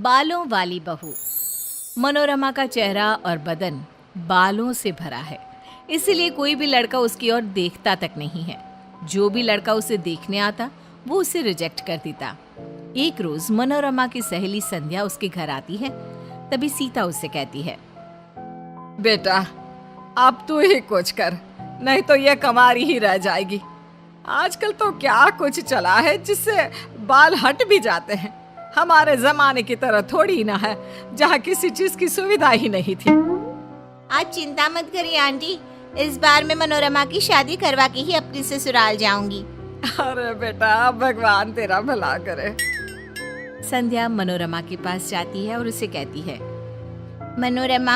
बालों वाली बहू। मनोरमा का चेहरा और बदन बालों से भरा है, इसीलिए कोई भी लड़का उसकी ओर देखता तक नहीं है। जो भी लड़का उसे देखने आता वो उसे रिजेक्ट कर देता। एक रोज मनोरमा की सहेली संध्या उसके घर आती है। तभी सीता उससे कहती है, बेटा अब तू ही कुछ कर, नहीं तो ये कमारी ही रह जाएगी। आजकल तो क्या कुछ चला है जिससे बाल हट भी जाते हैं। हमारे जमाने की तरह थोड़ी ना है जहाँ किसी चीज की सुविधा ही नहीं थी। आज चिंता मत करिए आंटी, इस बार मैं मनोरमा की शादी करवा के ही अपनी ससुराल जाऊंगी। अरे बेटा भगवान तेरा भला करे। संध्या मनोरमा के पास जाती है और उसे कहती है, मनोरमा,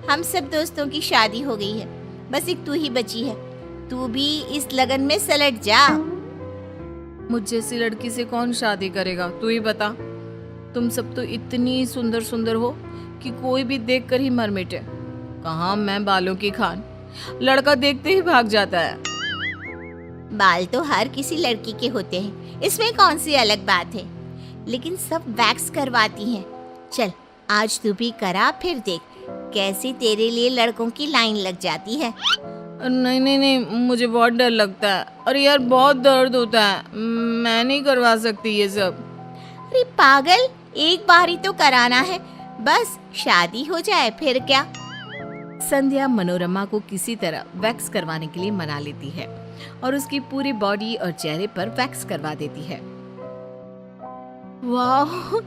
हम सब दोस्तों की शादी हो गई है, बस एक तू ही बची है। तू भी इस लगन में सलट जा। मुझ जैसी लड़की से कौन शादी करेगा, तू ही बता। तुम सब तो इतनी सुंदर सुंदर हो कि कोई भी देख कर ही मर मिटे। कहाँ मैं बालों की खान, लड़का देखते ही भाग जाता है। बाल तो हर किसी लड़की के होते हैं, इसमें कौन सी अलग बात है, लेकिन सब वैक्स करवाती हैं। चल आज तू भी करा, फिर देख कैसे तेरे लिए लड़कों की लाइन लग जाती है। नहीं नहीं नहीं, मुझे बहुत डर लगता है। अरे यार बहुत दर्द होता है, मैं नहीं करवा सकती ये सब। अरे पागल, एक बार ही तो कराना है, बस शादी हो जाए फिर क्या। संध्या मनोरमा को किसी तरह वैक्स करवाने के लिए मना लेती है और उसकी पूरी बॉडी और चेहरे पर वैक्स करवा देती है। वाह,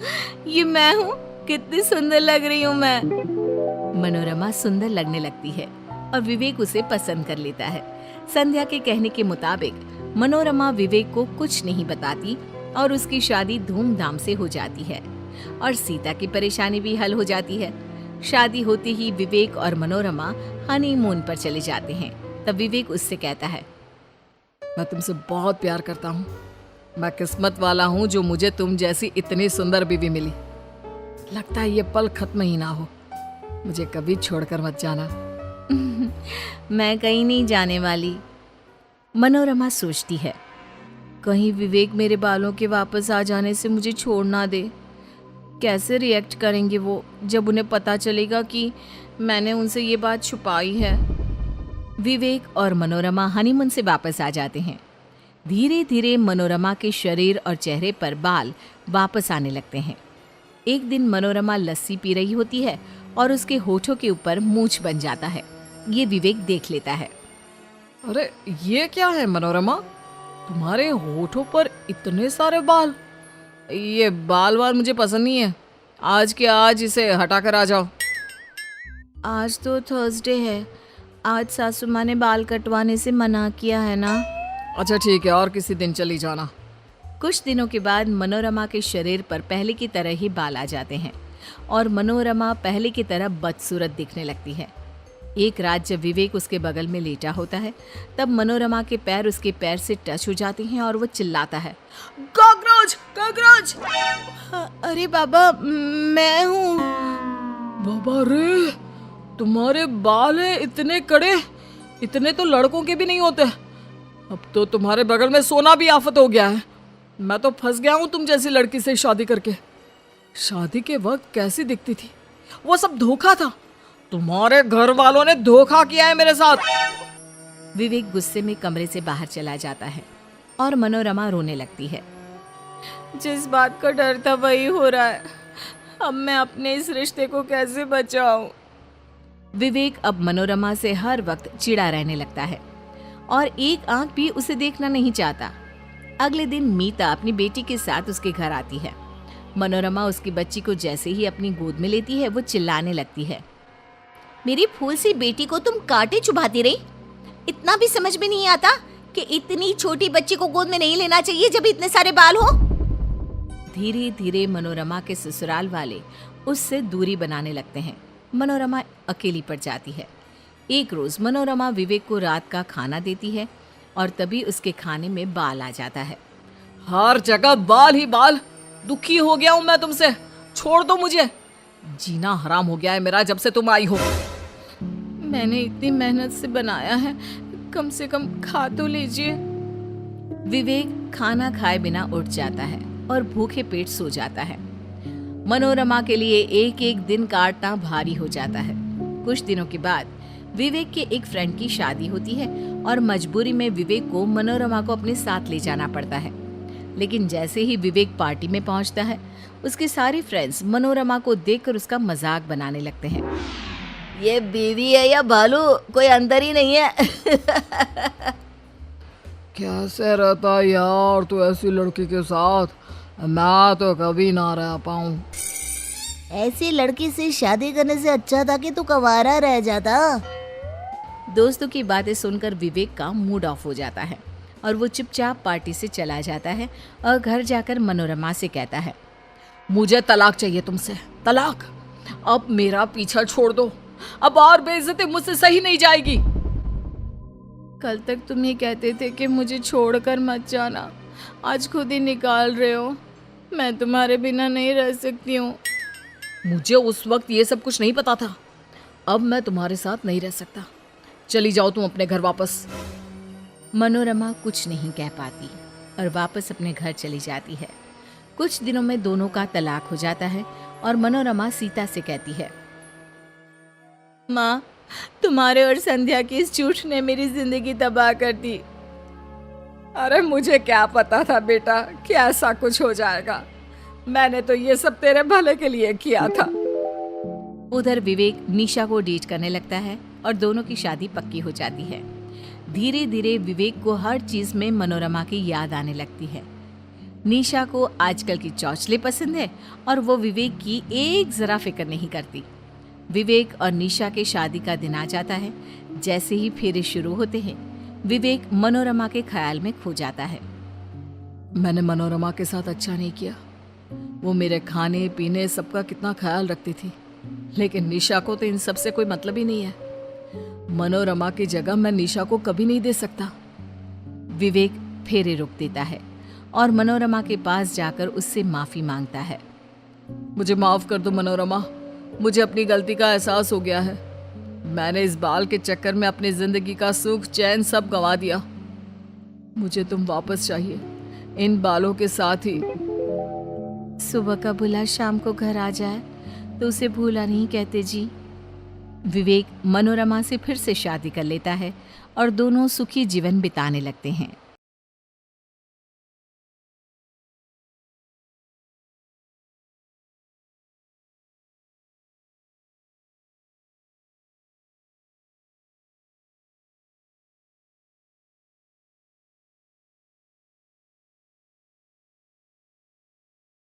ये मैं हूँ, कितनी सुंदर लग रही हूँ मैं। मनोरमा सुंदर लगने लगती है और विवेक उसे पसंद कर लेता है। संध्या के कहने के मुताबिक मनोरमा विवेक को कुछ नहीं बताती और उसकी शादी धूमधाम से हो जाती है और सीता की परेशानी भी हल हो जाती है। शादी होते ही विवेक और मनोरमा हनीमून पर चले जाते हैं। तब विवेक उससे कहता है, मैं तुमसे बहुत प्यार करता हूँ। मैं किस्मत वाला हूँ जो मुझे तुम जैसी इतनी सुंदर बीवी मिली। लगता है ये पल खत्म ही ना हो। मुझे कभी छोड़कर मत जाना। मैं कहीं नहीं जाने वाली। मनोरमा सोचती है, कहीं विवेक मेरे बालों के वापस आ जाने से मुझे छोड़ ना दे। कैसे रिएक्ट करेंगे वो जब उन्हें पता चलेगा कि मैंने उनसे ये बात छुपाई है। विवेक और मनोरमा हनीमून से वापस आ जाते हैं। धीरे धीरे मनोरमा के शरीर और चेहरे पर बाल वापस आने लगते हैं। एक दिन मनोरमा लस्सी पी रही होती है और उसके होठों के ऊपर मूंछ बन जाता है। ये विवेक देख लेता है। अरे ये क्या है मनोरमा, तुम्हारे होठों पर इतने सारे बाल। ये बाल वाल मुझे पसंद नहीं है। आज के आज इसे हटा कर आ जाओ। आज तो थर्सडे है, आज सासू माँ ने बाल कटवाने से मना किया है ना। अच्छा ठीक है, और किसी दिन चली जाना। कुछ दिनों के बाद मनोरमा के शरीर पर पहले की तरह ही बाल आ जाते हैं और मनोरमा पहले की तरह बदसूरत दिखने लगती है। एक रात जब विवेक उसके बगल में लेटा होता है, तब मनोरमा के पैर उसके पैर से टच हो जाते हैं और वो चिल्लाता है, कॉकरोच कॉकरोच। अरे बाबा, मैं हूँ। बाबा रे, तुम्हारे बाल हैं इतने कड़े, इतने तो लड़कों के भी नहीं होते। अब तो तुम्हारे बगल में सोना भी आफत हो गया है। मैं तो फंस गया हूँ तुम जैसी लड़की से शादी करके। शादी के वक्त कैसी दिखती थी, वो सब धोखा था। तुम्हारे घर वालों ने धोखा किया है मेरे साथ। विवेक गुस्से में कमरे से बाहर चला जाता है और मनोरमा रोने लगती है। जिस बात का डर था वही हो रहा है, अब मैं अपने इस रिश्ते को कैसे बचाऊं। विवेक अब मनोरमा से हर वक्त चिढ़ा रहने लगता है और एक आंख भी उसे देखना नहीं चाहता। अगले दिन मीता अपनी बेटी के साथ उसके घर आती है। मनोरमा उसकी बच्ची को जैसे ही अपनी गोद में लेती है, वो चिल्लाने लगती है, मेरी फूल सी बेटी को तुम कांटे चुभाती रही। इतना भी समझ में नहीं आता कि इतनी छोटी बच्ची को गोद में नहीं लेना चाहिए जब इतने सारे बाल हो। धीरे धीरे मनोरमा के ससुराल वाले उससे दूरी बनाने लगते हैं। मनोरमा अकेली पड़ जाती है। एक रोज मनोरमा विवेक को रात का खाना देती है और तभी उसके खाने में बाल आ जाता है। हर जगह बाल ही बाल। दुखी हो गया हूं मैं तुमसे, छोड़ दो मुझे। जीना हराम हो गया है मेरा जब से तुम आई हो। मैंने इतनी मेहनत से बनाया है, कम से कम खा तो लीजिए। विवेक खाना खाए बिना उठ जाता है और भूखे पेट सो जाता है। मनोरमा के लिए एक एक दिन काटना भारी हो जाता है। कुछ दिनों के बाद विवेक के एक फ्रेंड की शादी होती है और मजबूरी में विवेक को मनोरमा को अपने साथ ले जाना पड़ता है। लेकिन जैसे ही विवेक पार्टी में पहुंचता है, उसके सारे फ्रेंड्स मनोरमा को देखकर उसका मजाक बनाने लगते हैं। ये बीवी है या भालू, कोई अंदर ही नहीं है। कैसे रहता यार तू ऐसी लड़की के साथ, मैं तो कभी ना रह पाऊं। ऐसी लड़की से शादी करने से अच्छा था कि तू कंवारा रह जाता। दोस्तों की बातें सुनकर विवेक का मूड ऑफ हो जाता है और वो चुपचाप पार्टी से चला जाता है और घर जाकर मनोरमा से कहता है, मुझे तलाक चाहिए तुमसे, तलाक। अब मेरा पीछा छोड़ दो, अब और बेइज्जती मुझसे सही नहीं जाएगी। कल तक तुम ये कहते थे कि मुझे छोड़कर मत जाना, आज खुद ही निकाल रहे हो। मैं तुम्हारे बिना नहीं रह सकती हूँ। मुझे उस वक्त ये सब कुछ नहीं पता था, अब मैं तुम्हारे साथ नहीं रह सकता। चली जाओ तुम अपने घर वापस। मनोरमा कुछ नहीं कह पाती और वापस अपने घर चली जाती है। कुछ दिनों में दोनों का तलाक हो जाता है और मनोरमा सीता से कहती है, माँ, तुम्हारे और संध्या की इस झूठ ने मेरी जिंदगी तबाह कर दी। अरे मुझे क्या पता था बेटा कि ऐसा कुछ हो जाएगा, मैंने तो ये सब तेरे भले के लिए किया था। उधर विवेक निशा को डेट करने लगता है और दोनों की शादी पक्की हो जाती है। धीरे धीरे विवेक को हर चीज में मनोरमा की याद आने लगती है। निशा को आजकल की चौचले पसंद है और वो विवेक की एक जरा फिक्र नहीं करती। विवेक और निशा के शादी का दिन आ जाता है। जैसे ही फेरे शुरू होते हैं, विवेक मनोरमा के ख्याल में खो जाता है। मैंने मनोरमा के साथ अच्छा नहीं किया, वो मेरे खाने पीने सबका कितना ख्याल रखती थी, लेकिन निशा को तो इन सब से कोई मतलब ही नहीं है। मनोरमा की जगह मैं निशा को कभी नहीं दे सकता। विवेक फेरे रोक देता है और मनोरमा के पास जाकर उससे माफी मांगता है। मुझे माफ कर दो मनोरमा, मुझे अपनी गलती का एहसास हो गया है। मैंने इस बाल के चक्कर में अपनी जिंदगी का सुख चैन सब गंवा दिया। मुझे तुम वापस चाहिए, इन बालों के साथ ही। सुबह का बुला शाम को घर आ जाए तो उसे भूला नहीं कहते जी। विवेक मनोरमा से फिर से शादी कर लेता है और दोनों सुखी जीवन बिताने लगते हैं।